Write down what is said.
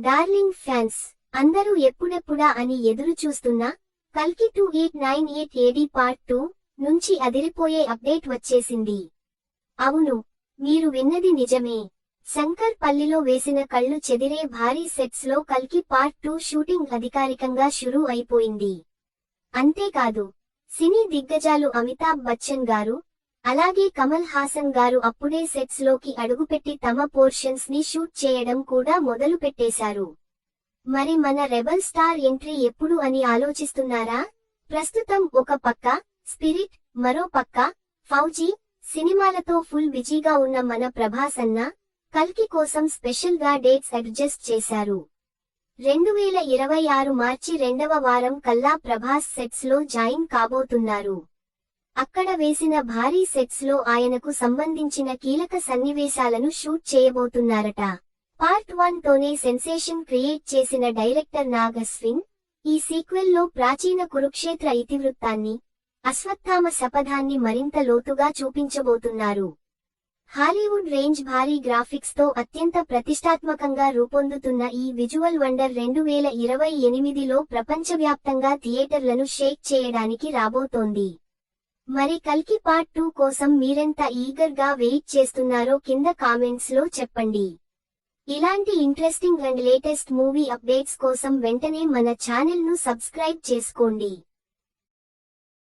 Darling fans అందరూ ఎప్పుడెప్పుడా అని ఎదురు చూస్తున్న కల్కి 2898 AD పార్ట్ 2 నుంచి అదిరిపోయే అప్డేట్ వచ్చేసింది. అవును, మీరు విన్నది నిజమే. శంకర్ పల్లిలో వేసిన కళ్ళు చెదిరే భారీ సెట్స్ లో కల్కి పార్ట్ 2 షూటింగ్ అధికారికంగా షురూ అయిపోయింది. అంతేకాదు, సినీ దిగ్గజాలు అమితాబ్ బచ్చన్ గారు, అలాగే కమల్ హాసన్ గారు అప్పుడే సెట్స్ లోకి అడుగుపెట్టి తమ పోర్షన్స్ ని షూట్ చేయడం కూడా మొదలు పెట్టేశారు. మరి మన రెబల్ స్టార్ ఎంట్రీ ఎప్పుడు అని ఆలోచిస్తున్నారా? ప్రస్తుతం ఒక పక్క స్పిరిట్, మరో పక్క ఫౌజీ సినిమాలతో ఫుల్ బిజీగా ఉన్న మన ప్రభాస్ అన్న కల్కి కోసం స్పెషల్ గా డేట్స్ అడ్జస్ట్ చేశారు. 2026 మార్చి 2వ వారం కల్లా ప్రభాస్ సెట్స్ లో జాయిన్ కాబోతున్నారు. అక్కడ వేసిన భారీ సెట్స్ లో ఆయనకు సంబంధించిన కీలక సన్నివేశాలను షూట్ చేయబోతున్నారట. పార్ట్ 1 తోనే సెన్సేషన్ క్రియేట్ చేసిన డైరెక్టర్ నాగ్ అశ్విన్ ఈ సీక్వెల్ లో ప్రాచీన కురుక్షేత్ర ఇతివృత్తాన్ని, అశ్వత్థామ శపథాన్ని మరింత లోతుగా చూపించబోతున్నారు. హాలీవుడ్ రేంజ్ భారీ గ్రాఫిక్స్ తో అత్యంత ప్రతిష్టాత్మకంగా రూపొందుతున్న ఈ విజువల్ వండర్ 2028లో ప్రపంచవ్యాప్తంగా థియేటర్లను షేక్ చేయడానికి రాబోతోంది. మరి కల్కి పార్ట్ 2 కోసం మీరెంత ఈగర్ గా వెయిట్ చేస్తున్నారో కింద కామెంట్స్ లో చెప్పండి. ఇలాంటి interesting and latest movie updates కోసం వెంటనే మన ఛానల్ ను సబ్స్క్రైబ్ చేసుకోండి.